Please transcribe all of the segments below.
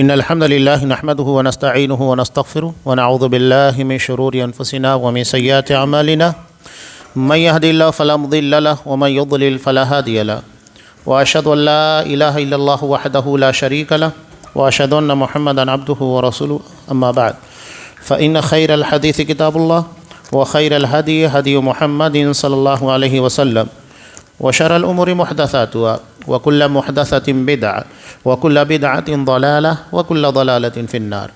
إن الحمد لله نحمده ونستعينه ونستغفره ونعوذ بالله من شرور أنفسنا ومن سيئات أعمالنا من يهدي الله فلا مضل له ومن يضلل فلا هادي له وأشهد أن لا إله إلا الله وحده لا شريك له وأشهد أن محمدا عبده ورسوله أما بعد فإن خير الحديث كتاب الله وخير الهدي هدي محمد صلى الله عليه وسلم وشر الأمور محدثاتها وكل محدثة بدعة وكل بدعة ضلالة وكل ضلالة في النار.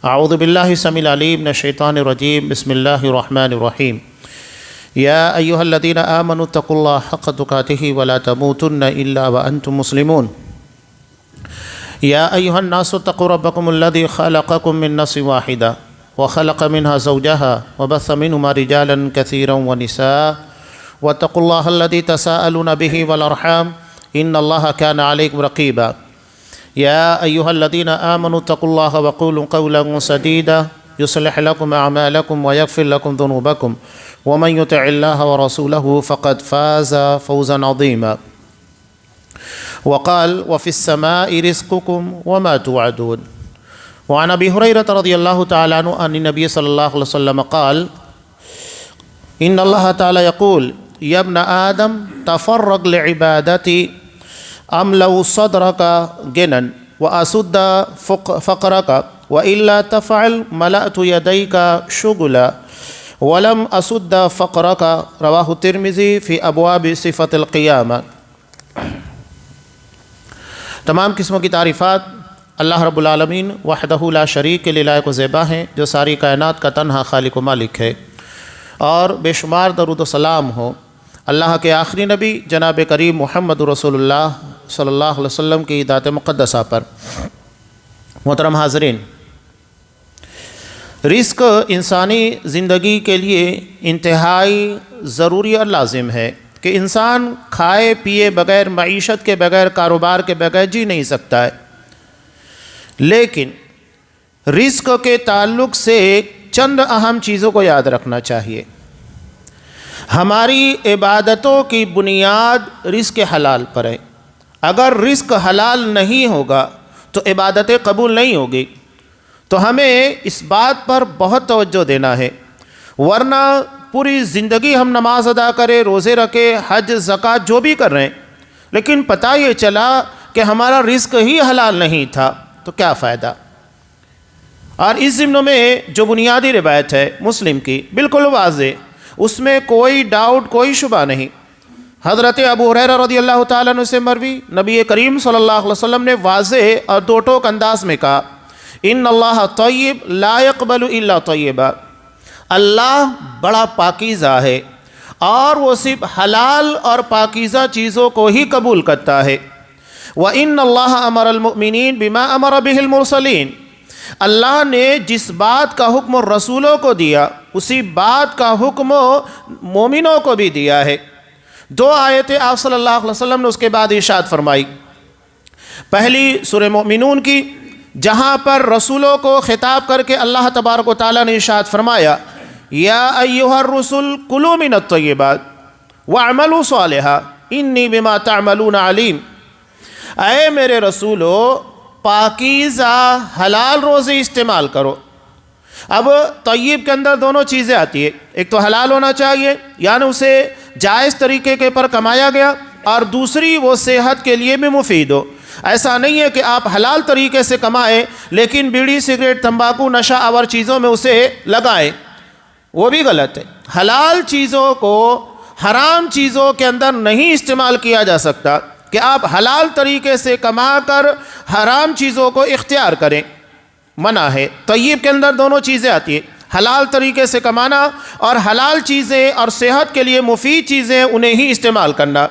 أعوذ بالله السميع العليم من الشيطان الرجيم. بسم الله الرحمن الرحيم. يا أيها الذين آمنوا اتقوا الله حق تقاته ولا تموتن إلا وأنتم مسلمون. يا أيها الناس اتقوا ربكم الذي خلقكم من نفس واحدة وخلق منها زوجها وبث منهما رجالا كثيرا ونساء واتقوا الله الذي تساءلون به والأرحام إن الله كان عليكم رقيبا. يا أيها الذين آمنوا اتقوا الله وقولوا قولا سديدا يصلح لكم أعمالكم ويغفر لكم ذنوبكم ومن يطع الله ورسوله فقد فاز فوزا عظيما. وقال وفي السماء رزقكم وما توعدون. وعن أبي هريرة رضي الله تعالى عنه أن النبي صلى الله عليه وسلم قال إن الله تعالى يقول يا ابن آدم تفرغ لعبادتي أملأ صدرك غنى وأسد فقرك وإلا تفعل ملأت يديك شغلا ولم أسد فقرك. رواه الترمذی فی ابواب صفة القیامہ. تمام قسموں کی تعریفات اللہ رب العالمین وحدہ لا شریک کے لیے لائق و زیبا ہیں، جو ساری کائنات کا تنہا خالق و مالک ہے، اور بے شمار درود و سلام ہو اللہ کے آخری نبی جناب کریم محمد رسول اللہ صلی اللہ علیہ وسلم کی ذات مقدسہ پر. محترم حاضرین، رزق انسانی زندگی کے لیے انتہائی ضروری اور لازم ہے کہ انسان کھائے پیے بغیر، معیشت کے بغیر، کاروبار کے بغیر جی نہیں سکتا ہے. لیکن رزق کے تعلق سے چند اہم چیزوں کو یاد رکھنا چاہیے. ہماری عبادتوں کی بنیاد رزق حلال پر ہے. اگر رزق حلال نہیں ہوگا تو عبادتیں قبول نہیں ہوگی. تو ہمیں اس بات پر بہت توجہ دینا ہے، ورنہ پوری زندگی ہم نماز ادا کریں، روزے رکھیں، حج زکوٰۃ جو بھی کر رہے ہیں، لیکن پتہ یہ چلا کہ ہمارا رزق ہی حلال نہیں تھا تو کیا فائدہ. اور اس ضمن میں جو بنیادی روایت ہے مسلم کی، بالکل واضح، اس میں کوئی ڈاؤٹ، کوئی شبہ نہیں. حضرت ابو ہریرہ رضی اللہ تعالیٰ عنہ سے مروی، نبی کریم صلی اللہ علیہ وسلم نے واضح اور دو ٹوک انداز میں کہا ان اللہ طیب لا يقبل الا طیبا. اللہ بڑا پاکیزہ ہے اور وہ صرف حلال اور پاکیزہ چیزوں کو ہی قبول کرتا ہے. وَإِنَّ اللَّهَ أَمَرَ الْمُؤْمِنِينَ بِمَا أَمَرَ بِهِ الْمُرْسَلِينَ. اللہ نے جس بات کا حکم رسولوں کو دیا اسی بات کا حکم مومنوں کو بھی دیا ہے. دو آیتیں آپ صلی اللہ علیہ وسلم نے اس کے بعد ارشاد فرمائی. پہلی سورہ مومنون کی، جہاں پر رسولوں کو خطاب کر کے اللہ تبارک و تعالیٰ نے ارشاد فرمایا یا ایھا الرسل کلوا من الطیبات واعملوا صالحا انی بما تعملون علیم. اے میرے رسولو، پاکیزہ حلال روزی استعمال کرو. اب طیب کے اندر دونوں چیزیں آتی ہیں، ایک تو حلال ہونا چاہیے یعنی اسے جائز طریقے کے پر کمایا گیا، اور دوسری وہ صحت کے لیے بھی مفید ہو. ایسا نہیں ہے کہ آپ حلال طریقے سے کمائیں لیکن بیڑی، سگریٹ، تمباکو، نشہ آور چیزوں میں اسے لگائیں، وہ بھی غلط ہے. حلال چیزوں کو حرام چیزوں کے اندر نہیں استعمال کیا جا سکتا کہ آپ حلال طریقے سے کما کر حرام چیزوں کو اختیار کریں، منع ہے. طیب کے اندر دونوں چیزیں آتی ہیں، حلال طریقے سے کمانا اور حلال چیزیں اور صحت کے لیے مفید چیزیں انہیں ہی استعمال کرنا،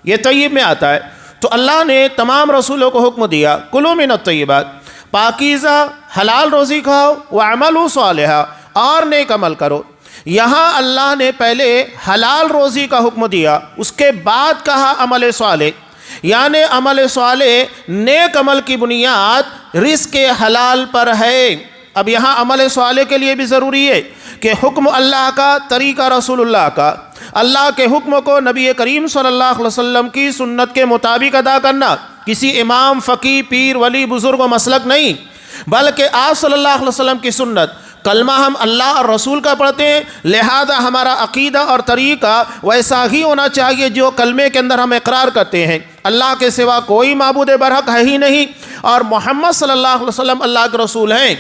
یہ طیب میں آتا ہے. تو اللہ نے تمام رسولوں کو حکم دیا کلوا من الطیبات، پاکیزہ حلال روزی کھاؤ، واعملوا صالحا، اور نیک عمل کرو. یہاں اللہ نے پہلے حلال روزی کا حکم دیا، اس کے بعد کہا عمل صالح، یعنی عمل صالح نیک عمل کی بنیاد رزق حلال پر ہے. اب یہاں عمل صالح کے لیے بھی ضروری ہے کہ حکم اللہ کا، طریقہ رسول اللہ کا، اللہ کے حکم کو نبی کریم صلی اللہ علیہ وسلم کی سنت کے مطابق ادا کرنا. کسی امام، فقی، پیر، ولی، بزرگ و مسلک نہیں، بلکہ آپ صلی اللہ علیہ وسلم کی سنت۔ کلمہ ہم اللہ اور رسول کا پڑھتے ہیں، لہذا ہمارا عقیدہ اور طریقہ ویسا ہی ہونا چاہیے جو کلمے کے اندر ہم اقرار کرتے ہیں۔ اللہ کے سوا کوئی معبود برحق ہے ہی نہیں، اور محمد صلی اللہ علیہ وسلم اللہ کے رسول ہیں۔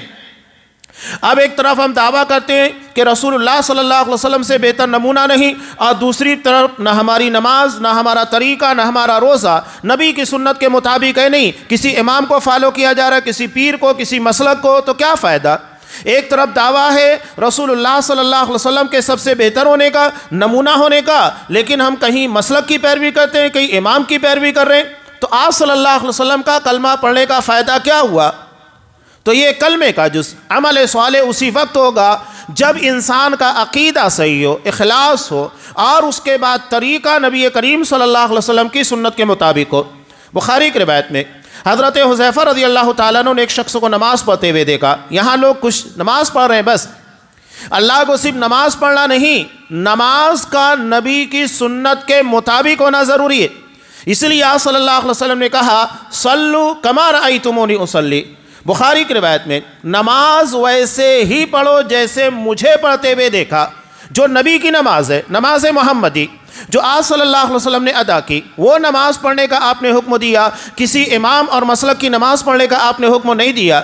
اب ایک طرف ہم دعویٰ کرتے ہیں کہ رسول اللہ صلی اللہ علیہ وسلم سے بہتر نمونہ نہیں، اور دوسری طرف نہ ہماری نماز، نہ ہمارا طریقہ، نہ ہمارا روزہ نبی کی سنت کے مطابق ہے نہیں، کسی امام کو فالو کیا جا رہا ہے، کسی پیر کو، کسی مسلک کو، تو کیا فائدہ؟ ایک طرف دعویٰ ہے رسول اللہ صلی اللہ علیہ وسلم کے سب سے بہتر ہونے کا، نمونہ ہونے کا، لیکن ہم کہیں مسلک کی پیروی کرتے ہیں، کہیں امام کی پیروی کر رہے ہیں، تو آپ صلی اللہ علیہ وسلم کا کلمہ پڑھنے کا فائدہ کیا ہوا؟ تو یہ کلمے کا جز عمل صالح اسی وقت ہوگا جب انسان کا عقیدہ صحیح ہو، اخلاص ہو، اور اس کے بعد طریقہ نبی کریم صلی اللہ علیہ وسلم کی سنت کے مطابق ہو۔ بخاری کی روایت میں حضرت حذیفہ رضی اللہ تعالیٰ عنہ نے ایک شخص کو نماز پڑھتے ہوئے دیکھا۔ یہاں لوگ کچھ نماز پڑھ رہے ہیں، بس اللہ کو صرف نماز پڑھنا نہیں، نماز کا نبی کی سنت کے مطابق ہونا ضروری ہے۔ اس لیے آپ صلی اللہ علیہ وسلم نے کہا صلو کما رأیتمونی اصلی۔ بخاری کی روایت میں نماز ویسے ہی پڑھو جیسے مجھے پڑھتے ہوئے دیکھا۔ جو نبی کی نماز ہے، نماز محمدی، جو آپ صلی اللہ علیہ وسلم نے ادا کی، وہ نماز پڑھنے کا آپ نے حکم دیا، کسی امام اور مسلک کی نماز پڑھنے کا آپ نے حکم نہیں دیا۔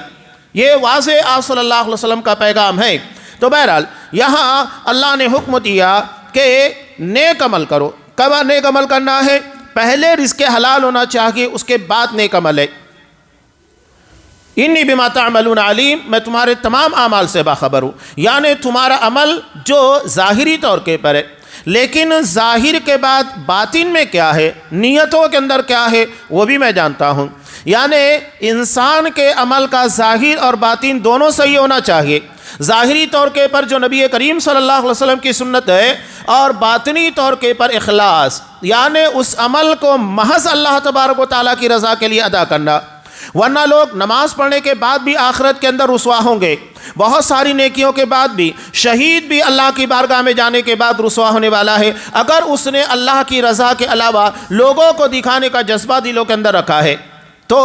یہ واضح آپ صلی اللہ علیہ وسلم کا پیغام ہے۔ تو بہرحال یہاں اللہ نے حکم دیا کہ نیک عمل کرو۔ کب نیک عمل کرنا ہے؟ پہلے رزق حلال ہونا چاہیے، اس کے بعد نیک عمل ہے۔ انی بما تعملون علیم، میں تمہارے تمام اعمال سے باخبر ہوں، یعنی تمہارا عمل جو ظاہری طور کے پر ہے، لیکن ظاہر کے بعد باطن میں کیا ہے، نیتوں کے اندر کیا ہے، وہ بھی میں جانتا ہوں۔ یعنی انسان کے عمل کا ظاہر اور باطن دونوں صحیح ہونا چاہیے۔ ظاہری طور کے پر جو نبی کریم صلی اللہ علیہ وسلم کی سنت ہے، اور باطنی طور کے پر اخلاص، یعنی اس عمل کو محض اللہ تبارک و تعالیٰ کی رضا کے لیے ادا کرنا۔ ورنہ لوگ نماز پڑھنے کے بعد بھی آخرت کے اندر رسوا ہوں گے، بہت ساری نیکیوں کے بعد بھی، شہید بھی اللہ کی بارگاہ میں جانے کے بعد رسوا ہونے والا ہے، اگر اس نے اللہ کی رضا کے علاوہ لوگوں کو دکھانے کا جذبہ دلوں کے اندر رکھا ہے۔ تو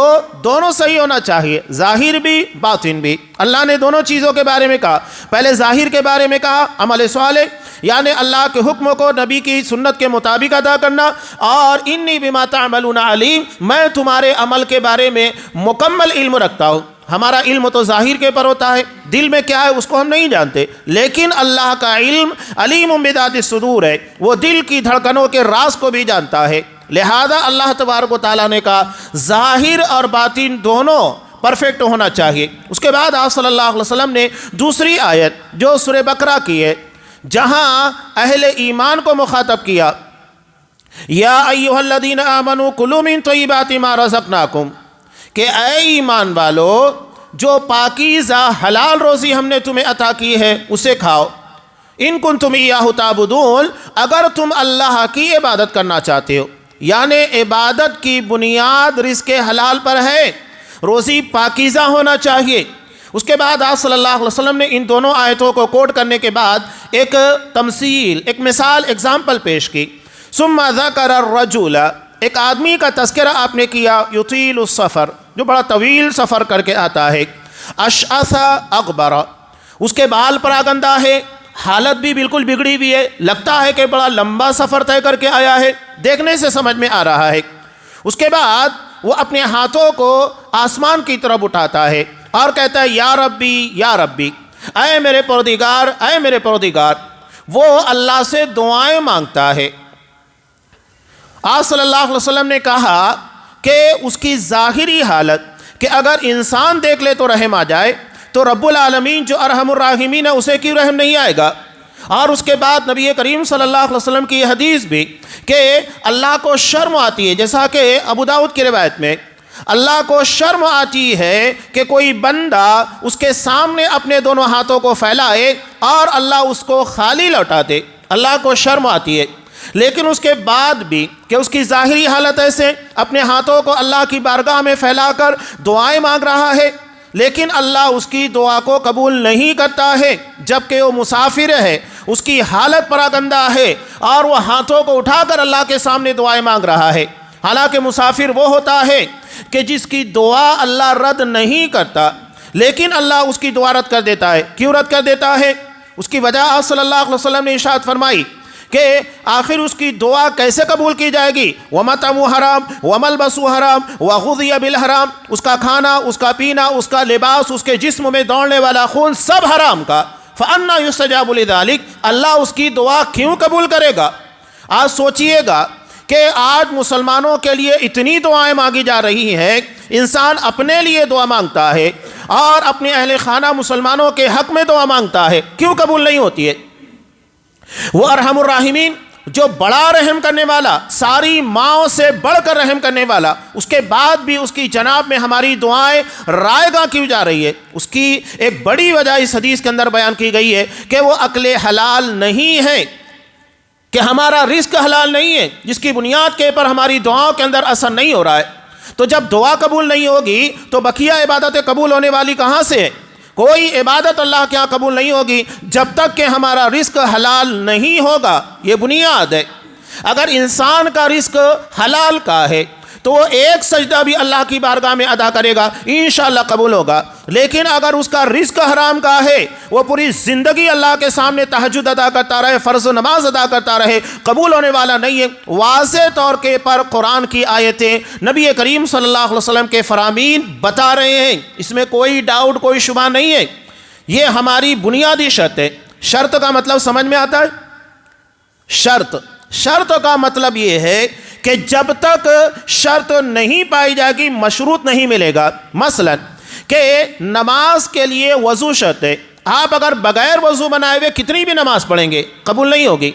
دونوں صحیح ہونا چاہیے، ظاہر بھی باطن بھی۔ اللہ نے دونوں چیزوں کے بارے میں کہا، پہلے ظاہر کے بارے میں کہا عمل صالح، یعنی اللہ کے حکم کو نبی کی سنت کے مطابق ادا کرنا، اور انی بما تعملون علیم، میں تمہارے عمل کے بارے میں مکمل علم رکھتا ہوں۔ ہمارا علم تو ظاہر کے پر ہوتا ہے، دل میں کیا ہے اس کو ہم نہیں جانتے، لیکن اللہ کا علم علیم بذات الصدور ہے، وہ دل کی دھڑکنوں کے راز کو بھی جانتا ہے۔ لہذا اللہ تبارک و تعالیٰ نے کہا ظاہر اور باطن دونوں پرفیکٹ ہونا چاہیے۔ اس کے بعد آپ صلی اللہ علیہ وسلم نے دوسری آیت جو سورہ بقرہ کی ہے، جہاں اہل ایمان کو مخاطب کیا، یا ایھا الذین آمنوا کلوا من طیبات ما رزقناکم، کہ اے ایمان والو جو پاکیزہ حلال روزی ہم نے تمہیں عطا کی ہے اسے کھاؤ، ان کنتم ایاہ تعبدون، اگر تم اللہ کی عبادت کرنا چاہتے ہو۔ یعنی عبادت کی بنیاد رزق حلال پر ہے، روزی پاکیزہ ہونا چاہیے۔ اس کے بعد آپ صلی اللہ علیہ وسلم نے ان دونوں آیتوں کو کوٹ کرنے کے بعد ایک تمثیل، ایک مثال، ایگزامپل پیش کی۔ ثم ذکر الرجل، ایک آدمی کا تذکرہ آپ نے کیا، یطیل السفر، جو بڑا طویل سفر کر کے آتا ہے، اشعث اغبر، اس کے بال پراگندہ ہے، حالت بھی بالکل بگڑی ہوئی ہے، لگتا ہے کہ بڑا لمبا سفر طے کر کے آیا ہے، دیکھنے سے سمجھ میں آ رہا ہے۔ اس کے بعد وہ اپنے ہاتھوں کو آسمان کی طرف اٹھاتا ہے اور کہتا ہے یا ربی یا ربی، اے میرے پروردگار، اے میرے پروردگار۔ وہ اللہ سے دعائیں مانگتا ہے۔ آپ صلی اللہ علیہ وسلم نے کہا کہ اس کی ظاہری حالت کہ اگر انسان دیکھ لے تو رحم آ جائے، تو رب العالمین جو ارحم الراحمین ہے اسے کیوں رحم نہیں آئے گا؟ اور اس کے بعد نبی کریم صلی اللہ علیہ وسلم کی یہ حدیث بھی کہ اللہ کو شرم آتی ہے، جیسا کہ ابو داؤد کی روایت میں اللہ کو شرم آتی ہے کہ کوئی بندہ اس کے سامنے اپنے دونوں ہاتھوں کو پھیلائے اور اللہ اس کو خالی لوٹا دے، اللہ کو شرم آتی ہے۔ لیکن اس کے بعد بھی کہ اس کی ظاہری حالت ایسے اپنے ہاتھوں کو اللہ کی بارگاہ میں پھیلا کر دعائیں مانگ رہا ہے، لیکن اللہ اس کی دعا کو قبول نہیں کرتا ہے، جبکہ وہ مسافر ہے، اس کی حالت پراگندہ ہے اور وہ ہاتھوں کو اٹھا کر اللہ کے سامنے دعائیں مانگ رہا ہے۔ حالانکہ مسافر وہ ہوتا ہے کہ جس کی دعا اللہ رد نہیں کرتا، لیکن اللہ اس کی دعا رد کر دیتا ہے۔ کیوں رد کر دیتا ہے؟ اس کی وجہ آپ صلی اللہ علیہ وسلم نے ارشاد فرمائی کہ آخر اس کی دعا کیسے قبول کی جائے گی؟ وَمَطْعَمُهُ حرام وَمَلْبَسُهُ حرام وَغُذِيَ بِالْحَرام، اس کا کھانا، اس کا پینا، اس کا لباس، اس کے جسم میں دوڑنے والا خون سب حرام کا۔ فَأَنَّا يُسْتَجَابُ لِذَلِكَ، اللہ اس کی دعا کیوں قبول کرے گا؟ آج سوچئے گا کہ آج مسلمانوں کے لیے اتنی دعائیں مانگی جا رہی ہیں، انسان اپنے لیے دعا مانگتا ہے اور اپنے اہل خانہ مسلمانوں کے حق میں دعا مانگتا ہے، کیوں قبول نہیں ہوتی ہے؟ وہ ارحم الراحمین، جو بڑا رحم کرنے والا، ساری ماؤں سے بڑھ کر رحم کرنے والا، اس کے بعد بھی اس کی جناب میں ہماری دعائیں رائے گاں کیوں جا رہی ہے؟ اس کی ایک بڑی وجہ اس حدیث کے اندر بیان کی گئی ہے کہ وہ عقل حلال نہیں ہے، کہ ہمارا رزق حلال نہیں ہے، جس کی بنیاد کے پر ہماری دعاؤں کے اندر اثر نہیں ہو رہا ہے۔ تو جب دعا قبول نہیں ہوگی تو بقیہ عبادتیں قبول ہونے والی کہاں سے ہے؟ کوئی عبادت اللہ کے یہاں قبول نہیں ہوگی جب تک کہ ہمارا رزق حلال نہیں ہوگا، یہ بنیاد ہے۔ اگر انسان کا رزق حلال کا ہے تو وہ ایک سجدہ بھی اللہ کی بارگاہ میں ادا کرے گا، انشاءاللہ قبول ہوگا۔ لیکن اگر اس کا رزق حرام کا ہے، وہ پوری زندگی اللہ کے سامنے تہجد ادا کرتا رہے، فرض نماز ادا کرتا رہے، قبول ہونے والا نہیں ہے۔ واضح طور کے پر قرآن کی آیتیں، نبی کریم صلی اللہ علیہ وسلم کے فرامین بتا رہے ہیں، اس میں کوئی ڈاؤٹ، کوئی شبہ نہیں ہے۔ یہ ہماری بنیادی شرط ہے۔ شرط کا مطلب سمجھ میں آتا ہے؟ شرط کا مطلب یہ ہے کہ جب تک شرط نہیں پائی جائے گی مشروط نہیں ملے گا۔ مثلا کہ نماز کے لیے وضو شرط ہے، آپ اگر بغیر وضو بنائے ہوئے کتنی بھی نماز پڑھیں گے قبول نہیں ہوگی۔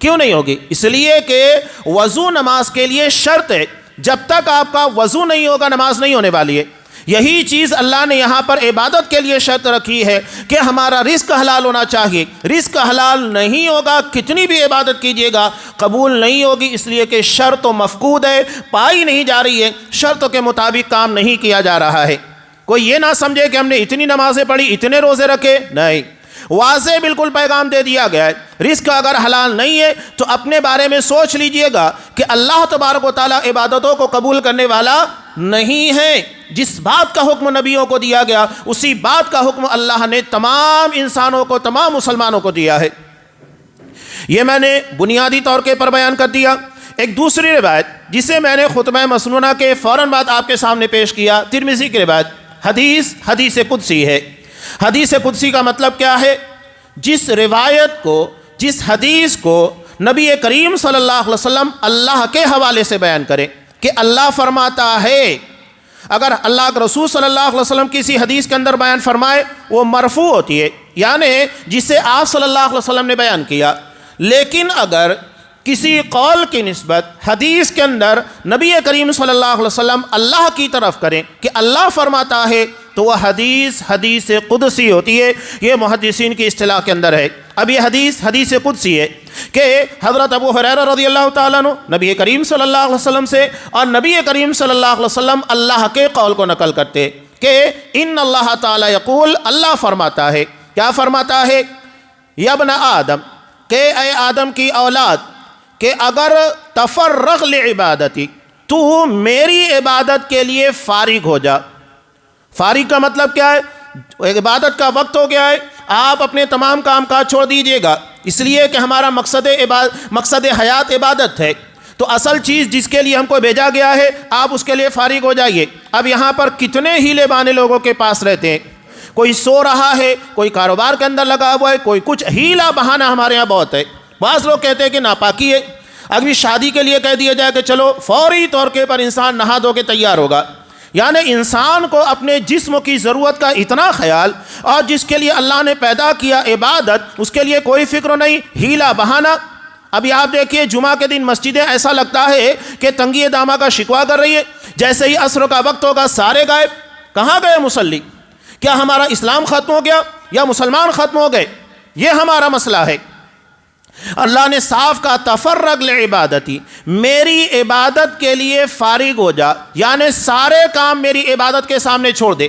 کیوں نہیں ہوگی؟ اس لیے کہ وضو نماز کے لیے شرط ہے، جب تک آپ کا وضو نہیں ہوگا نماز نہیں ہونے والی ہے۔ یہی چیز اللہ نے یہاں پر عبادت کے لیے شرط رکھی ہے کہ ہمارا رزق حلال ہونا چاہیے۔ رزق حلال نہیں ہوگا، کتنی بھی عبادت کیجیے گا قبول نہیں ہوگی، اس لیے کہ شرط و مفقود ہے، پائی نہیں جا رہی ہے، شرط کے مطابق کام نہیں کیا جا رہا ہے۔ کوئی یہ نہ سمجھے کہ ہم نے اتنی نمازیں پڑھی، اتنے روزے رکھے، نہیں، واضح بالکل پیغام دے دیا گیا ہے۔ رزق اگر حلال نہیں ہے تو اپنے بارے میں سوچ لیجئے گا کہ اللہ تبارک و تعالیٰ عبادتوں کو قبول کرنے والا نہیں ہے۔ جس بات کا حکم نبیوں کو دیا گیا اسی بات کا حکم اللہ نے تمام انسانوں کو، تمام مسلمانوں کو دیا ہے۔ یہ میں نے بنیادی طور کے پر بیان کر دیا۔ ایک دوسری روایت جسے میں نے خطبہ مسنونہ کے فوراً بعد آپ کے سامنے پیش کیا، ترمذی کی روایت، حدیث قدسی ہے۔ حدیث قدسی کا مطلب کیا ہے؟ جس روایت کو، جس حدیث کو نبی کریم صلی اللہ علیہ وسلم اللہ کے حوالے سے بیان کرے کہ اللہ فرماتا ہے۔ اگر اللہ کے رسول صلی اللہ علیہ وسلم کسی حدیث کے اندر بیان فرمائے وہ مرفوع ہوتی ہے، یعنی جسے آپ صلی اللہ علیہ وسلم نے بیان کیا۔ لیکن اگر کسی قول کی نسبت حدیث کے اندر نبی کریم صلی اللہ علیہ وسلم اللہ کی طرف کریں کہ اللہ فرماتا ہے تو وہ حدیث قدسی ہوتی ہے۔ یہ محدثین کی اصطلاح کے اندر ہے۔ اب یہ حدیث قدسی ہے کہ حضرت ابو ہریرہ رضی اللہ تعالیٰ عنہ نبی کریم صلی اللہ علیہ وسلم سے، اور نبی کریم صلی اللہ علیہ وسلم اللہ کے قول کو نقل کرتے کہ ان اللہ تعالیٰ یقول، اللہ فرماتا ہے۔ کیا فرماتا ہے؟ یا ابن آدم، کہ اے آدم کی اولاد، کہ اگر تفرغ لعبادتی، تو میری عبادت کے لیے فارغ ہو جا۔ فارغ کا مطلب کیا ہے؟ عبادت کا وقت ہو گیا ہے، آپ اپنے تمام کام کاج چھوڑ دیجئے گا، اس لیے کہ ہمارا مقصد حیات عبادت ہے۔ تو اصل چیز جس کے لیے ہم کو بھیجا گیا ہے آپ اس کے لیے فارغ ہو جائیے۔ اب یہاں پر کتنے ہیلے بانے لوگوں کے پاس رہتے ہیں، کوئی سو رہا ہے، کوئی کاروبار کے اندر لگا ہوا ہے، کوئی کچھ ہیلا بہانہ ہمارے یہاں بہت ہے۔ بعض لوگ کہتے ہیں کہ ناپاکی ہے، اگر شادی کے لیے کہہ دیا جائے کہ چلو فوری طور کے پر انسان نہا دھو کے تیار ہوگا، یعنی انسان کو اپنے جسم کی ضرورت کا اتنا خیال، اور جس کے لیے اللہ نے پیدا کیا عبادت، اس کے لیے کوئی فکر نہیں، ہیلا بہانہ۔ ابھی آپ دیکھیے جمعہ کے دن مسجدیں ایسا لگتا ہے کہ تنگی دامہ کا شکوہ کر رہی ہے، جیسے ہی عصر کا وقت ہوگا سارے غائب۔ کہاں گئے مصلی؟ کیا ہمارا اسلام ختم ہو گیا یا مسلمان ختم ہو گئے؟ یہ ہمارا مسئلہ ہے۔ اللہ نے صاف کہا تفرغ لعبادتی، میری عبادت کے لیے فارغ ہو جا، یعنی سارے کام میری عبادت کے سامنے چھوڑ دے۔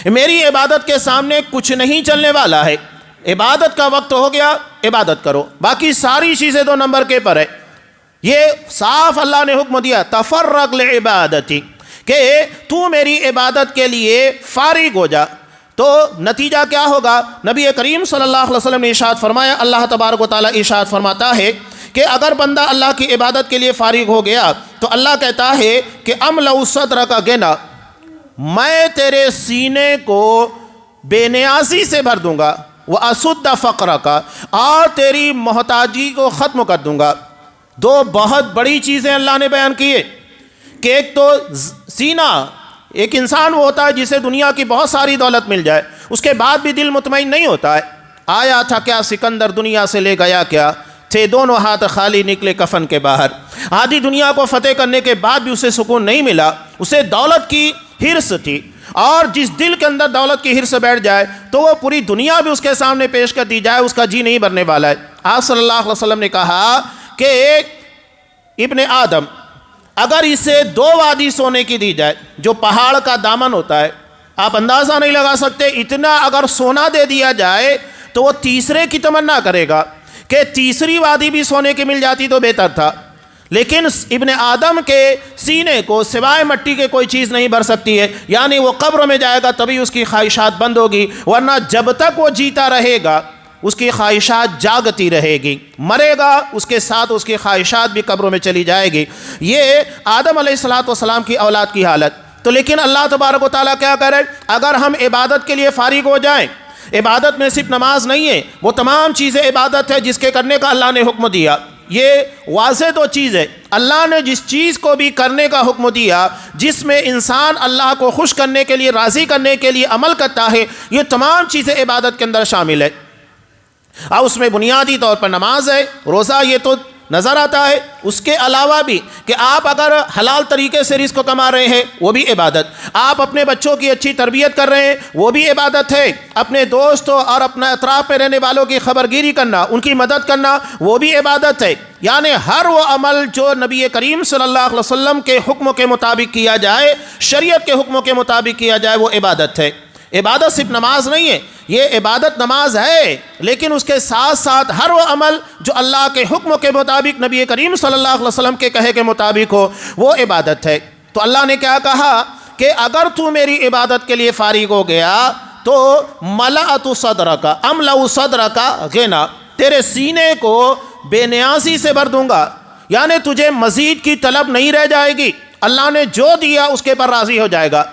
میری عبادت کے سامنے کچھ نہیں چلنے والا ہے۔ عبادت کا وقت ہو گیا، عبادت کرو، باقی ساری چیزیں 2 نمبر کے پر ہے۔ یہ صاف اللہ نے حکم دیا تفرغ لعبادتی کہ تو میری عبادت کے لیے فارغ ہو جا. تو نتیجہ کیا ہوگا؟ نبی کریم صلی اللہ علیہ وسلم نے ارشاد فرمایا، اللہ تبارک و تعالیٰ ارشاد فرماتا ہے کہ اگر بندہ اللہ کی عبادت کے لیے فارغ ہو گیا تو اللہ کہتا ہے کہ املأ صدرک غنا، میں تیرے سینے کو بے نیازی سے بھر دوں گا، واسد فقرک، اور تیری محتاجی کو ختم کر دوں گا. دو بہت بڑی چیزیں اللہ نے بیان کی ہے کہ ایک تو سینہ، ایک انسان وہ ہوتا ہے جسے دنیا کی بہت ساری دولت مل جائے اس کے بعد بھی دل مطمئن نہیں ہوتا ہے. آیا تھا کیا سکندر دنیا سے لے گیا کیا، تھے دونوں ہاتھ خالی نکلے کفن کے باہر. آدھی دنیا کو فتح کرنے کے بعد بھی اسے سکون نہیں ملا، اسے دولت کی ہرس تھی، اور جس دل کے اندر دولت کی ہرس بیٹھ جائے تو وہ پوری دنیا بھی اس کے سامنے پیش کر دی جائے اس کا جی نہیں بھرنے والا ہے. آپ صلی اللہ علیہ وسلم نے کہا کہ ایک ابن آدم اگر اسے 2 وادی سونے کی دی جائے جو پہاڑ کا دامن ہوتا ہے، آپ اندازہ نہیں لگا سکتے اتنا اگر سونا دے دیا جائے تو وہ تیسرے کی تمنا کرے گا کہ تیسری وادی بھی سونے کی مل جاتی تو بہتر تھا. لیکن ابن آدم کے سینے کو سوائے مٹی کے کوئی چیز نہیں بھر سکتی ہے، یعنی وہ قبر میں جائے گا تبھی اس کی خواہشات بند ہوگی، ورنہ جب تک وہ جیتا رہے گا اس کی خواہشات جاگتی رہے گی، مرے گا اس کے ساتھ اس کی خواہشات بھی قبروں میں چلی جائے گی. یہ آدم علیہ السلام کی اولاد کی حالت. تو لیکن اللہ تبارک و تعالیٰ کیا کرے، اگر ہم عبادت کے لیے فارغ ہو جائیں، عبادت میں صرف نماز نہیں ہے، وہ تمام چیزیں عبادت ہے جس کے کرنے کا اللہ نے حکم دیا. یہ واضح تو چیز ہے، اللہ نے جس چیز کو بھی کرنے کا حکم دیا جس میں انسان اللہ کو خوش کرنے کے لیے، راضی کرنے کے لیے عمل کرتا ہے، یہ تمام چیزیں عبادت کے اندر شامل ہے. اور اس میں بنیادی طور پر نماز ہے، روزہ یہ تو نظر آتا ہے، اس کے علاوہ بھی کہ آپ اگر حلال طریقے سے رزق کما رہے ہیں وہ بھی عبادت، آپ اپنے بچوں کی اچھی تربیت کر رہے ہیں وہ بھی عبادت ہے، اپنے دوستوں اور اپنے اطراف میں رہنے والوں کی خبرگیری کرنا، ان کی مدد کرنا وہ بھی عبادت ہے. یعنی ہر وہ عمل جو نبی کریم صلی اللہ علیہ وسلم کے حکموں کے مطابق کیا جائے، شریعت کے حکموں کے مطابق کیا جائے، وہ عبادت ہے. عبادت صرف نماز نہیں ہے، یہ عبادت نماز ہے لیکن اس کے ساتھ ساتھ ہر وہ عمل جو اللہ کے حکم کے مطابق، نبی کریم صلی اللہ علیہ وسلم کے کہے کے مطابق ہو وہ عبادت ہے. تو اللہ نے کیا کہا کہ اگر تو میری عبادت کے لیے فارغ ہو گیا تو ملأت صدرک، املأ صدرک غنا، تیرے سینے کو بے نیازی سے بھر دوں گا، یعنی تجھے مزید کی طلب نہیں رہ جائے گی، اللہ نے جو دیا اس کے پر راضی ہو جائے گا.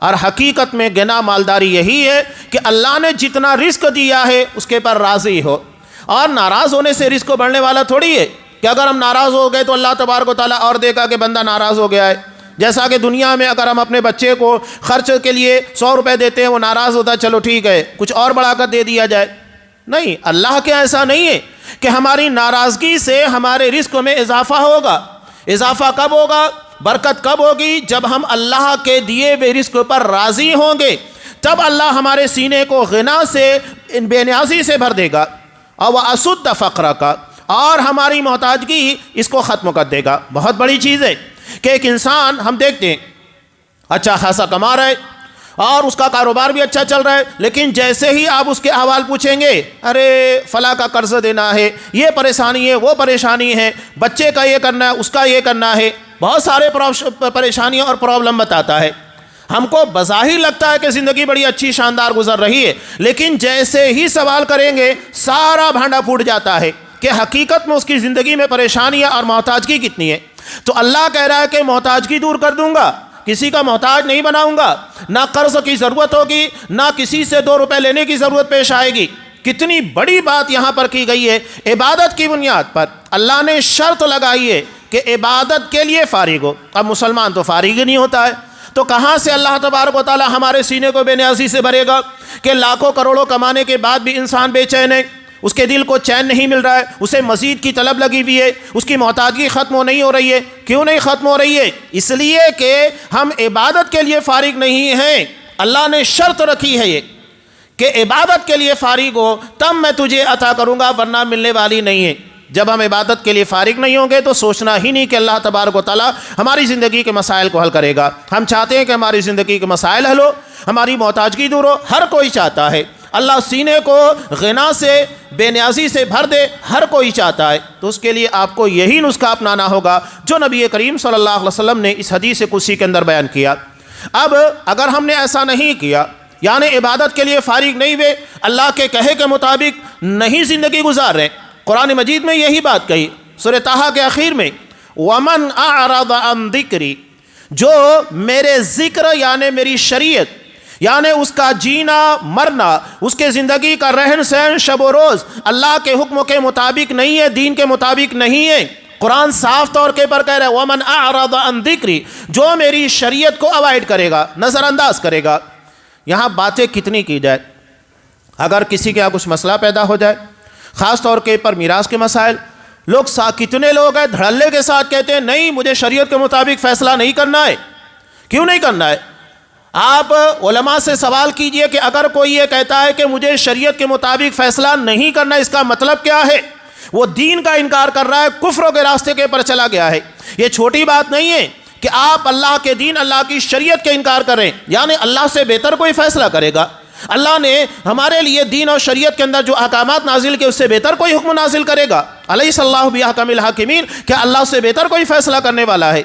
اور حقیقت میں غنا مالداری یہی ہے کہ اللہ نے جتنا رزق دیا ہے اس کے پر راضی ہو، اور ناراض ہونے سے رزق بڑھنے والا تھوڑی ہے کہ اگر ہم ناراض ہو گئے تو اللہ تبارک و تعالیٰ اور دے گا کہ بندہ ناراض ہو گیا ہے. جیسا کہ دنیا میں اگر ہم اپنے بچے کو خرچ کے لیے 100 روپے دیتے ہیں، وہ ناراض ہوتا ہے، چلو ٹھیک ہے کچھ اور بڑھا کر دے دیا جائے. نہیں، اللہ کے ایسا نہیں ہے کہ ہماری ناراضگی سے ہمارے رزق میں اضافہ ہوگا. اضافہ کب ہوگا، برکت کب ہوگی؟ جب ہم اللہ کے دیے ہوئے رزق پر راضی ہوں گے، تب اللہ ہمارے سینے کو غنا سے، بے نیازی سے بھر دے گا، اور واسد فقرک، اور ہماری محتاجگی اس کو ختم کر دے گا. بہت بڑی چیز ہے کہ ایک انسان، ہم دیکھتے ہیں اچھا خاصا کما رہا ہے اور اس کا کاروبار بھی اچھا چل رہا ہے، لیکن جیسے ہی آپ اس کے احوال پوچھیں گے، ارے فلاں کا قرض دینا ہے، یہ پریشانی ہے، وہ پریشانی ہے، بچے کا یہ کرنا ہے، اس کا یہ کرنا ہے، بہت سارے پریشانیاں اور پرابلم بتاتا ہے. ہم کو بظاہر لگتا ہے کہ زندگی بڑی اچھی شاندار گزر رہی ہے، لیکن جیسے ہی سوال کریں گے سارا بھانڈا پھوٹ جاتا ہے کہ حقیقت میں اس کی زندگی میں پریشانیاں اور محتاجگی کتنی ہے. تو اللہ کہہ رہا ہے کہ محتاجگی دور کر دوں گا، کسی کا محتاج نہیں بناؤں گا، نہ قرض کی ضرورت ہوگی، نہ کسی سے 2 روپے لینے کی ضرورت پیش آئے گی. کتنی بڑی بات یہاں پر کی گئی ہے. عبادت کی بنیاد پر اللہ نے شرط لگائی ہے کہ عبادت کے لیے فارغ ہو. اب مسلمان تو فارغ ہی نہیں ہوتا ہے، تو کہاں سے اللہ تبارک و تعالی ہمارے سینے کو بے نیازی سے بھرے گا کہ لاکھوں کروڑوں کمانے کے بعد بھی انسان بے چین ہے، اس کے دل کو چین نہیں مل رہا ہے، اسے مزید کی طلب لگی ہوئی ہے، اس کی محتاجگی ختم نہیں ہو رہی ہے. کیوں نہیں ختم ہو رہی ہے؟ اس لیے کہ ہم عبادت کے لیے فارغ نہیں ہیں. اللہ نے شرط رکھی ہے یہ کہ عبادت کے لیے فارغ ہو تب میں تجھے عطا کروں گا، ورنہ ملنے والی نہیں ہے. جب ہم عبادت کے لیے فارغ نہیں ہوں گے تو سوچنا ہی نہیں کہ اللہ تبارک و تعالیٰ ہماری زندگی کے مسائل کو حل کرے گا. ہم چاہتے ہیں کہ ہماری زندگی کے مسائل حل ہو، ہماری محتاجگی دور ہو، ہر کوئی چاہتا ہے. اللہ سینے کو غنا سے بے نیازی سے بھر دے، ہر کوئی چاہتا ہے، تو اس کے لیے آپ کو یہی نسخہ اپنانا ہوگا جو نبی کریم صلی اللہ علیہ وسلم نے اس حدیث قدسی کے اندر بیان کیا۔ اب اگر ہم نے ایسا نہیں کیا، یعنی عبادت کے لیے فارغ نہیں ہوئے، اللہ کے کہے کے مطابق نہیں زندگی گزار رہے، قرآن مجید میں یہی بات کہی سورہ طٰہٰ کے آخر میں، وَمَنْ أَعْرَضَ عَنْ ذِكْرِي، جو میرے ذکر یعنی میری شریعت، یعنی اس کا جینا مرنا، اس کے زندگی کا رہن سہن شب و روز اللہ کے حکم کے مطابق نہیں ہے، دین کے مطابق نہیں ہے۔ قرآن صاف طور کے پر کہہ رہا ہے وَمَنْ أَعْرَضَ عَنْ ذِكْرِي، جو میری شریعت کو اوائڈ کرے گا، نظر انداز کرے گا۔ یہاں باتیں کتنی کی جائے، اگر کسی کے یہاں کچھ مسئلہ پیدا ہو جائے، خاص طور کے پر میراث کے مسائل، لوگ کتنے لوگ ہیں دھڑلے کے ساتھ کہتے ہیں نہیں مجھے شریعت کے مطابق فیصلہ نہیں کرنا ہے۔ کیوں نہیں کرنا ہے؟ آپ علماء سے سوال کیجئے کہ اگر کوئی یہ کہتا ہے کہ مجھے شریعت کے مطابق فیصلہ نہیں کرنا، اس کا مطلب کیا ہے؟ وہ دین کا انکار کر رہا ہے، کفر کے راستے کے پر چلا گیا ہے۔ یہ چھوٹی بات نہیں ہے کہ آپ اللہ کے دین، اللہ کی شریعت کے انکار کریں، یعنی اللہ سے بہتر کوئی فیصلہ کرے گا؟ اللہ نے ہمارے لیے دین اور شریعت کے اندر جو احکامات نازل کیے اس سے بہتر کوئی حکم نازل کرے گا؟ الیس اللہ بأحکم الحاکمین، کیا اللہ سے بہتر کوئی فیصلہ کرنے والا ہے؟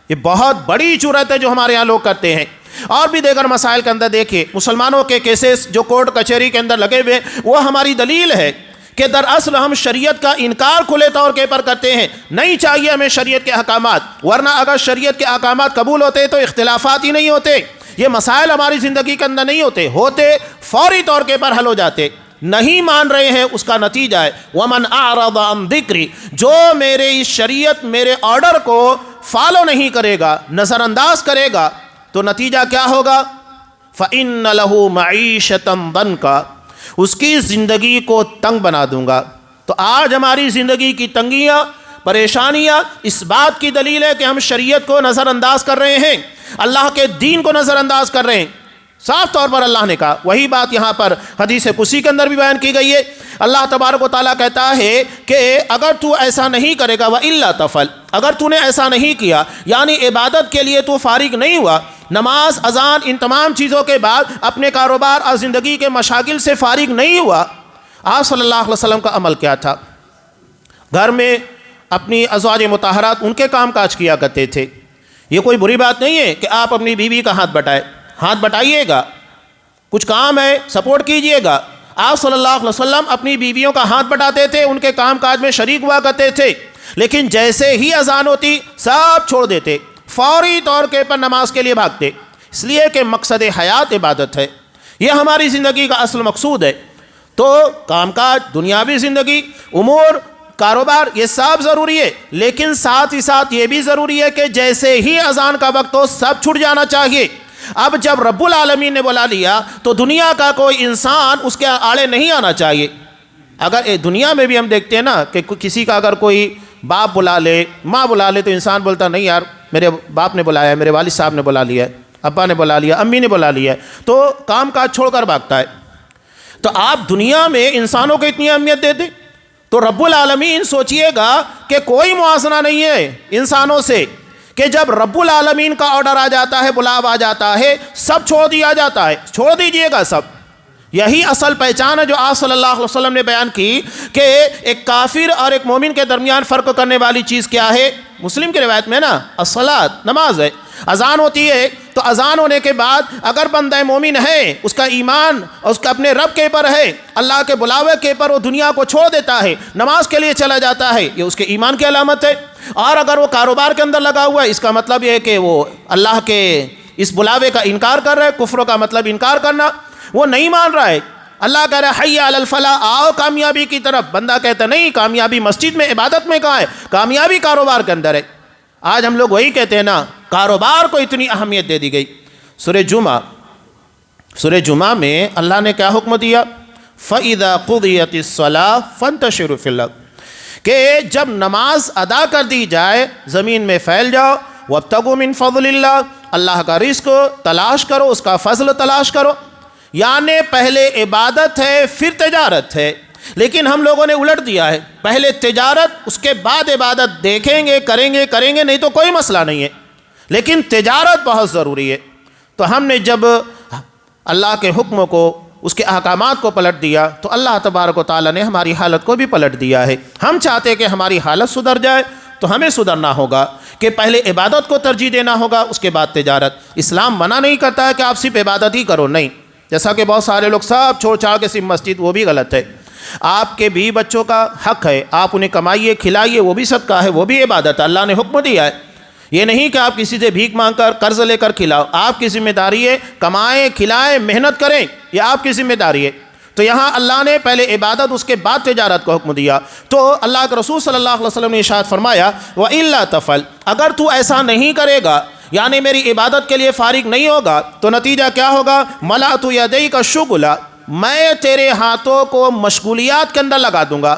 یہ بہت بڑی جرأت ہے جو ہمارے یہاں لوگ کرتے ہیں۔ اور بھی دیگر مسائل کے اندر دیکھیے، مسلمانوں کے کیسز جو کورٹ کچہری کے اندر لگے ہوئے، وہ ہماری دلیل ہے کہ دراصل ہم شریعت کا انکار کھلے طور کے پر کرتے ہیں۔ نہیں چاہیے ہمیں شریعت کے احکامات، ورنہ اگر شریعت کے احکامات قبول ہوتے تو اختلافات ہی نہیں ہوتے، یہ مسائل ہماری زندگی کے اندر نہیں ہوتے فوری طور کے پر حل ہو جاتے۔ نہیں مان رہے ہیں، اس کا نتیجہ ہے وَمَنْ أَعْرَضَ عَنْ ذِكْرِي، جو میرے اس شریعت، میرے آرڈر کو فالو نہیں کرے گا، نظر انداز کرے گا، تو نتیجہ کیا ہوگا؟ فَإِنَّ لَهُ مَعِيشَةً ضَنْكَ، اس کی زندگی کو تنگ بنا دوں گا۔ تو آج ہماری زندگی کی تنگیاں، پریشانیاں اس بات کی دلیل ہے کہ ہم شریعت کو نظر انداز کر رہے ہیں، اللہ کے دین کو نظر انداز کر رہے ہیں۔ صاف طور پر اللہ نے کہا، وہی بات یہاں پر حدیث قدسی کے اندر بھی بیان کی گئی ہے۔ اللہ تبارک و تعالیٰ کہتا ہے کہ اگر تو ایسا نہیں کرے گا وَإِلَّا تَفْعَلْ، اگر تو نے ایسا نہیں کیا، یعنی عبادت کے لیے تو فارغ نہیں ہوا، نماز، اذان، ان تمام چیزوں کے بعد اپنے کاروبار اور زندگی کے مشاغل سے فارغ نہیں ہوا، آپ صلی اللہ علیہ وسلم کا عمل کیا تھا؟ گھر میں اپنی ازواج مطہرات ان کے کام کاج کیا کرتے تھے۔ یہ کوئی بری بات نہیں ہے کہ آپ اپنی بیوی کا ہاتھ بٹائیں، ہاتھ بٹائیے گا، کچھ کام ہے سپورٹ کیجئے گا۔ آپ صلی اللہ علیہ وسلم اپنی بیویوں کا ہاتھ بٹاتے تھے، ان کے کام کاج میں شریک ہوا کرتے تھے، لیکن جیسے ہی اذان ہوتی سب چھوڑ دیتے، فوری طور کے پر نماز کے لیے بھاگتے، اس لیے کہ مقصد حیات عبادت ہے، یہ ہماری زندگی کا اصل مقصود ہے۔ تو کام کاج، دنیاوی زندگی، امور، کاروبار، یہ سب ضروری ہے، لیکن ساتھ ہی ساتھ یہ بھی ضروری ہے کہ جیسے ہی اذان کا وقت ہو سب چھٹ جانا چاہیے۔ اب جب رب العالمین نے بلا لیا تو دنیا کا کوئی انسان اس کے آڑے نہیں آنا چاہیے۔ اگر دنیا میں بھی ہم دیکھتے ہیں نا کہ کسی کا اگر کوئی باپ بلا لے، ماں بلا لے، تو انسان بولتا نہیں یار میرے باپ نے بلایا ہے، میرے والد صاحب نے بلا لیا ہے، ابا نے بلا لیا، امی نے بلا لیا ہے، تو کام کاج چھوڑ کر بھاگتا ہے۔ تو آپ دنیا میں انسانوں کو اتنی اہمیت دیتے، تو رب العالمین سوچئے گا کہ کوئی موازنہ نہیں ہے انسانوں سے، کہ جب رب العالمین کا آرڈر آ جاتا ہے، بلاوا آ جاتا ہے، سب چھوڑ دیا جاتا ہے، چھوڑ دیجئے گا سب۔ یہی اصل پہچان ہے جو آپ صلی اللہ علیہ وسلم نے بیان کی کہ ایک کافر اور ایک مومن کے درمیان فرق کرنے والی چیز کیا ہے؟ مسلم کی روایت میں نا الصلاۃ، نماز ہے۔ اذان ہوتی ہے تو اذان ہونے کے بعد اگر بندہ مومن ہے، اس کا ایمان اور اس کا اپنے رب کے پر ہے، اللہ کے بلاوے کے پر وہ دنیا کو چھوڑ دیتا ہے، نماز کے لیے چلا جاتا ہے، یہ اس کے ایمان کی علامت ہے۔ اور اگر وہ کاروبار کے اندر لگا ہوا ہے، اس کا مطلب یہ ہے کہ وہ اللہ کے اس بلاوے کا انکار کر رہا ہے۔ کفر کا مطلب انکار کرنا، وہ نہیں مان رہا ہے۔ اللہ کہہ رہا ہے حی علی الفلاح، آؤ کامیابی کی طرف، بندہ کہتا نہیں کامیابی مسجد میں، عبادت میں کہاں ہے؟ کامیابی کاروبار کے اندر ہے۔ آج ہم لوگ وہی کہتے ہیں نا، کاروبار کو اتنی اہمیت دے دی گئی۔ سورہ جمعہ میں اللہ نے کیا حکم دیا؟ فَإِذَا قُضِيَتِ الصَّلَاةُ فَانتَشِرُوا فِي الْأَرْضِ، کہ جب نماز ادا کر دی جائے زمین میں پھیل جاؤ، وَابْتَغُوا مِن فَضْلِ اللَّهِ، اللہ کا رزق تلاش کرو، اس کا فضل تلاش کرو۔ یعنی پہلے عبادت ہے پھر تجارت ہے، لیکن ہم لوگوں نے الٹ دیا ہے، پہلے تجارت اس کے بعد عبادت، دیکھیں گے کریں گے نہیں تو کوئی مسئلہ نہیں ہے، لیکن تجارت بہت ضروری ہے۔ تو ہم نے جب اللہ کے حکم کو اس کے احکامات کو پلٹ دیا تو اللہ تبارک و تعالیٰ نے ہماری حالت کو بھی پلٹ دیا ہے۔ ہم چاہتے کہ ہماری حالت سدھر جائے تو ہمیں سدھرنا ہوگا کہ پہلے عبادت کو ترجیح دینا ہوگا، اس کے بعد تجارت۔ اسلام منع نہیں کرتا ہے کہ آپ صرف عبادت ہی کرو، نہیں، جیسا کہ بہت سارے لوگ سب چھوڑ چھاڑ کے صرف مسجد، وہ بھی غلط ہے۔ آپ کے بیوی بچوں کا حق ہے، آپ انہیں کمائیے کھلائیے، وہ بھی صدقہ ہے، وہ بھی عبادت ہے، اللہ نے حکم دیا ہے۔ یہ نہیں کہ آپ کسی سے بھیک مانگ کر قرض لے کر کھلاؤ، آپ کی ذمہ داری ہے کمائیں کھلائیں محنت کریں، یہ آپ کی ذمہ داری ہے۔ تو یہاں اللہ نے پہلے عبادت اس کے بعد تجارت کو حکم دیا۔ تو اللہ کے رسول صلی اللہ علیہ وسلم نے ارشاد فرمایا وَإِلَّا تَفْعَلْ، اگر تو ایسا نہیں کرے گا یعنی میری عبادت کے لیے فارغ نہیں ہوگا تو نتیجہ کیا ہوگا؟ مَلَأْتُ يَدَيْكَ الشُّغْلَ، میں تیرے ہاتھوں کو مشغولیات کے اندر لگا دوں گا،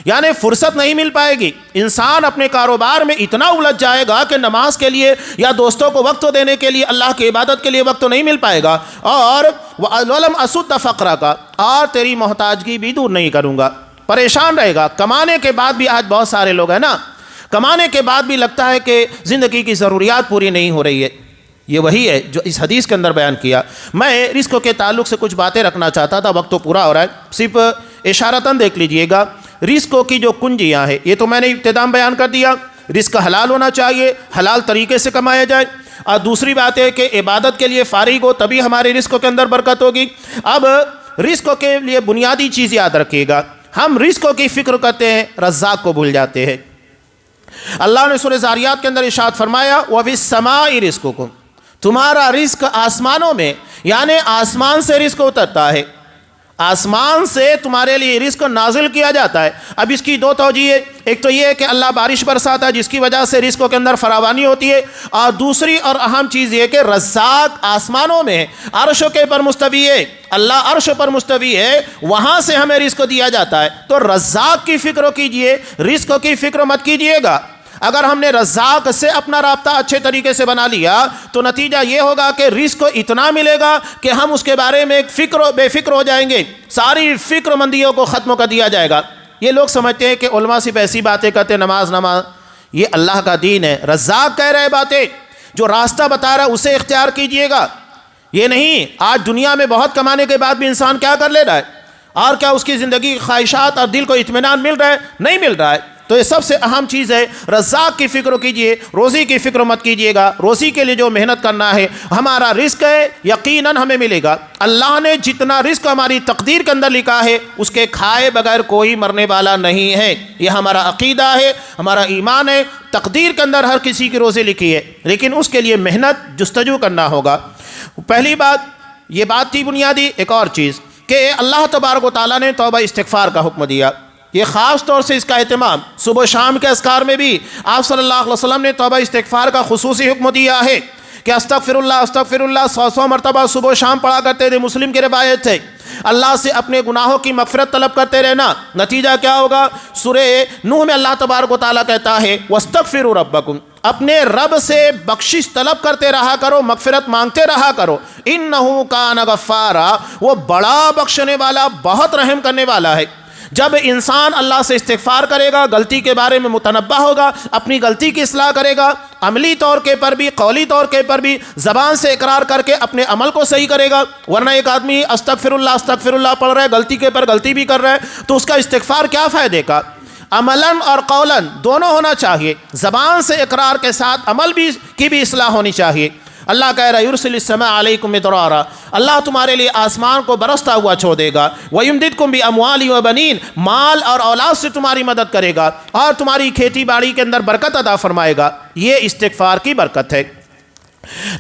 یعنی فرصت نہیں مل پائے گی۔ انسان اپنے کاروبار میں اتنا الجھ جائے گا کہ نماز کے لیے یا دوستوں کو وقت دینے کے لیے، اللہ کی عبادت کے لیے وقت نہیں مل پائے گا۔ اور وَلَمْ أَسُدَّ فَقْرَكَ، اور تیری محتاجگی بھی دور نہیں کروں گا، پریشان رہے گا۔ کمانے کے بعد بھی آج بہت سارے لوگ ہیں نا، کمانے کے بعد بھی لگتا ہے کہ زندگی کی ضروریات پوری نہیں ہو رہی ہے۔ یہ وہی ہے جو اس حدیث کے اندر بیان کیا۔ میں رزق کے تعلق سے کچھ باتیں رکھنا چاہتا تھا، وقت تو پورا ہو رہا ہے، صرف اشارتاً دیکھ لیجئے گا۔ رزقوں کی جو کنجیاں ہیں یہ تو میں نے ابتدا میں بیان کر دیا، رزق حلال ہونا چاہیے، حلال طریقے سے کمایا جائے، اور دوسری بات ہے کہ عبادت کے لیے فارغ ہو تبھی ہمارے رزقوں کے اندر برکت ہوگی۔ اب رزقوں کے لیے بنیادی چیز یاد رکھیے گا، ہم رزقوں کی فکر کرتے ہیں، رزاق کو بھول جاتے ہیں۔ اللہ نے سورہ زاریات کے اندر ارشاد فرمایا وَفِي السَّمَاءِ رِزْقُكُمْ، تمہارا رزق آسمانوں میں، یعنی آسمان سے رزق اترتا ہے، آسمان سے تمہارے لیے رزق نازل کیا جاتا ہے۔ اب اس کی دو توجہ ہے، ایک تو یہ ہے کہ اللہ بارش برساتا ہے جس کی وجہ سے رزقوں کے اندر فراوانی ہوتی ہے، اور دوسری اور اہم چیز یہ کہ رزاق آسمانوں میں عرش کے پر مستوی ہے، اللہ عرش پر مستوی ہے، وہاں سے ہمیں رزق دیا جاتا ہے۔ تو رزاق کی فکر کیجئے، رزق کی فکر مت کیجئے گا۔ اگر ہم نے رزاق سے اپنا رابطہ اچھے طریقے سے بنا لیا تو نتیجہ یہ ہوگا کہ رزق اتنا ملے گا کہ ہم اس کے بارے میں بے فکر ہو جائیں گے، ساری فکر مندیوں کو ختم کر دیا جائے گا۔ یہ لوگ سمجھتے ہیں کہ علماء صرف ایسی باتیں کرتے ہیں، نماز، یہ اللہ کا دین ہے۔ رزاق کہہ رہے باتیں، جو راستہ بتا رہا ہے اسے اختیار کیجئے گا، یہ نہیں۔ آج دنیا میں بہت کمانے کے بعد بھی انسان کیا کر لے رہا ہے، اور کیا اس کی زندگی خواہشات اور دل کو اطمینان مل رہا ہے؟ نہیں مل رہا ہے۔ تو یہ سب سے اہم چیز ہے، رزاق کی فکر کیجئے، روزی کی فکر مت کیجئے گا۔ روزی کے لیے جو محنت کرنا ہے، ہمارا رزق ہے یقیناً ہمیں ملے گا۔ اللہ نے جتنا رزق ہماری تقدیر کے اندر لکھا ہے اس کے کھائے بغیر کوئی مرنے والا نہیں ہے، یہ ہمارا عقیدہ ہے، ہمارا ایمان ہے۔ تقدیر کے اندر ہر کسی کی روزی لکھی ہے، لیکن اس کے لیے محنت جستجو کرنا ہوگا۔ پہلی بات یہ بات تھی بنیادی۔ ایک اور چیز کہ اللہ تبارک و تعالیٰ نے توبہ استغفار کا حکم دیا، یہ خاص طور سے اس کا اہتمام صبح و شام کے اذکار میں بھی آپ صلی اللہ علیہ وسلم نے توبہ استغفار کا خصوصی حکم دیا ہے کہ استغفر اللہ 100 مرتبہ صبح و شام پڑھا کرتے تھے۔ مسلم کی روایت ہے، اللہ سے اپنے گناہوں کی مغفرت طلب کرتے رہنا۔ نتیجہ کیا ہوگا؟ سورہ نوح میں اللہ تبارک و تعالیٰ کہتا ہے وَاسْتَغْفِرُوا رَبَّكُمْ، اپنے رب سے بخشش طلب کرتے رہا کرو، مغفرت مانگتے رہا کرو۔ إِنَّهُ كَانَ غَفَّارًا، وہ بڑا بخشنے والا، بہت رحم کرنے والا ہے۔ جب انسان اللہ سے استغفار کرے گا، غلطی کے بارے میں متنبہ ہوگا، اپنی غلطی کی اصلاح کرے گا، عملی طور کے پر بھی، قولی طور کے پر بھی، زبان سے اقرار کر کے اپنے عمل کو صحیح کرے گا۔ ورنہ ایک آدمی استغفر اللہ پڑھ رہا ہے، غلطی کے پر غلطی بھی کر رہا ہے، تو اس کا استغفار کیا فائدے کا؟ عملاً اور قولاً دونوں ہونا چاہیے، زبان سے اقرار کے ساتھ عمل کی بھی اصلاح ہونی چاہیے۔ اللہ کہہ رہا ہے یرسل السماء علیکم مدرارا، اللہ تمہارے لیے آسمان کو برستا ہوا چھوڑ دے گا، وَيُمْدِدْكُمْ بِأَمْوَالٍ وَبَنِينَ، مال اور اولاد سے تمہاری مدد کرے گا، اور تمہاری کھیتی باڑی کے اندر برکت عطا فرمائے گا۔ یہ استغفار کی برکت ہے۔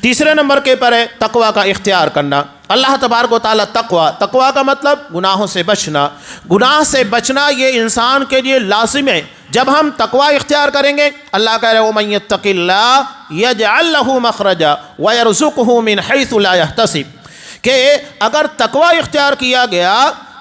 تیسرے نمبر کے پر ہے تقوی کا اختیار کرنا۔ اللہ تبارک و تعالیٰ تقوی کا مطلب گناہوں سے بچنا، گناہ سے بچنا یہ انسان کے لیے لازم ہے۔ جب ہم تقوی اختیار کریں گے، اللہ کہہ رہے وَمَن يَتَّقِ اللَّهَ يَجْعَلْ لَهُ مَخْرَجًا وَيَرْزُقْهُ مِنْ حَيْثُ لَا يَحْتَسِبُ، کہ اگر تقوی اختیار کیا گیا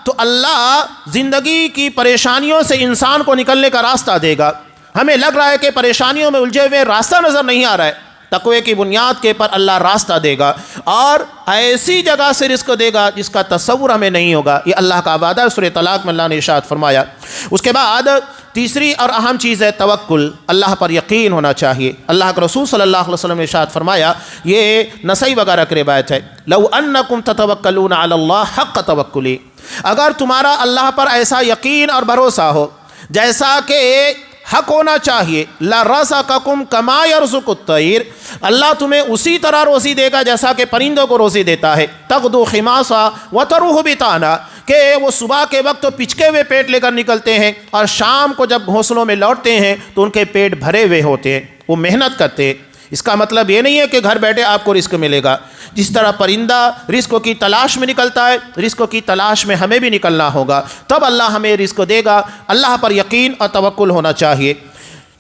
تو اللہ زندگی کی پریشانیوں سے انسان کو نکلنے کا راستہ دے گا۔ ہمیں لگ رہا ہے کہ پریشانیوں میں الجھے ہوئے راستہ نظر نہیں آ رہا ہے، تقوی کی بنیاد کے پر اللہ راستہ دے گا اور ایسی جگہ سے رزق دے گا جس کا تصور ہمیں نہیں ہوگا. یہ اللہ کا وعدہ ہے. سورہ طلاق میں اللہ نے ارشاد فرمایا. اس کے بعد تیسری اور اہم چیز ہے توکل. اللہ پر یقین ہونا چاہیے. اللہ کے رسول صلی اللہ علیہ وسلم نے ارشاد فرمایا, یہ نسائی وغیرہ کی روایت ہے, لو انکم تتوکلون علی اللہ حق توکلی, اگر تمہارا اللہ پر ایسا یقین اور بھروسہ ہو جیسا کہ حق ہونا چاہیے, لرزقکم کما یرزق الطیر, اللہ تمہیں اسی طرح روزی دے گا جیسا کہ پرندوں کو روزی دیتا ہے. تغدو خماسا وتروح بطانا, کہ وہ صبح کے وقت تو پچکے ہوئے پیٹ لے کر نکلتے ہیں اور شام کو جب گھونسلوں میں لوٹتے ہیں تو ان کے پیٹ بھرے ہوئے ہوتے ہیں, وہ محنت کرتے ہیں. اس کا مطلب یہ نہیں ہے کہ گھر بیٹھے آپ کو رزق ملے گا. جس طرح پرندہ رزق کی تلاش میں نکلتا ہے, رزق کی تلاش میں ہمیں بھی نکلنا ہوگا, تب اللہ ہمیں رزق دے گا. اللہ پر یقین اور توکل ہونا چاہیے.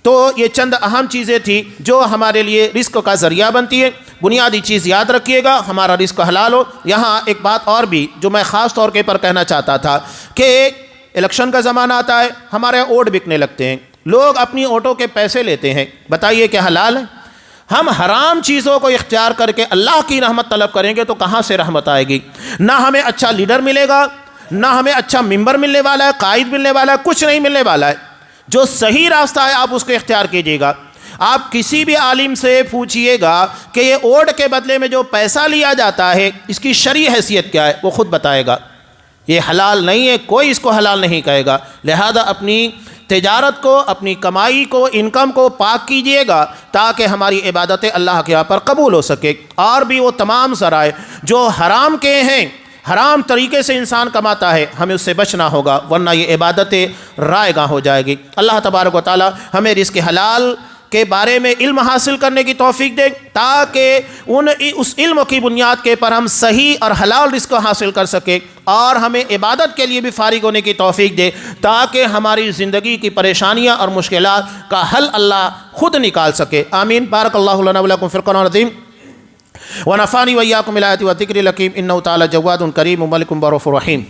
تو یہ چند اہم چیزیں تھیں جو ہمارے لیے رزق کا ذریعہ بنتی ہے. بنیادی چیز یاد رکھیے گا, ہمارا رزق حلال ہو. یہاں ایک بات اور بھی جو میں خاص طور کے پر کہنا چاہتا تھا کہ الیکشن کا زمانہ آتا ہے, ہمارے ووٹ بکنے لگتے ہیں, لوگ اپنی ووٹوں کے پیسے لیتے ہیں. بتائیے کیا حلال ہے؟ ہم حرام چیزوں کو اختیار کر کے اللہ کی رحمت طلب کریں گے تو کہاں سے رحمت آئے گی؟ نہ ہمیں اچھا لیڈر ملے گا, نہ ہمیں اچھا ممبر ملنے والا ہے, قائد ملنے والا ہے, کچھ نہیں ملنے والا ہے. جو صحیح راستہ ہے آپ اس کو اختیار کیجیے گا. آپ کسی بھی عالم سے پوچھئے گا کہ یہ ووٹ کے بدلے میں جو پیسہ لیا جاتا ہے اس کی شرعی حیثیت کیا ہے, وہ خود بتائے گا. یہ حلال نہیں ہے, کوئی اس کو حلال نہیں کہے گا. لہذا اپنی تجارت کو, اپنی کمائی کو, انکم کو پاک کیجئے گا تاکہ ہماری عبادتیں اللہ کے یہاں پر قبول ہو سکے. اور بھی وہ تمام ذرائع جو حرام کے ہیں, حرام طریقے سے انسان کماتا ہے, ہمیں اس سے بچنا ہوگا ورنہ یہ عبادتیں رائے گاں ہو جائے گی. اللہ تبارک و تعالی ہمیں رزق حلال کے بارے میں علم حاصل کرنے کی توفیق دے تاکہ اس علم کی بنیاد کے پر ہم صحیح اور حلال رزق حاصل کر سکیں, اور ہمیں عبادت کے لیے بھی فارغ ہونے کی توفیق دے تاکہ ہماری زندگی کی پریشانیاں اور مشکلات کا حل اللہ خود نکال سکے. آمین. بارک اللہ لنا ولکم فی القرآن العظیم ونفعنی وإیاکم بالآیات والذکر الحکیم انہ تعالی جواد کریم ملک رؤوف رحیم.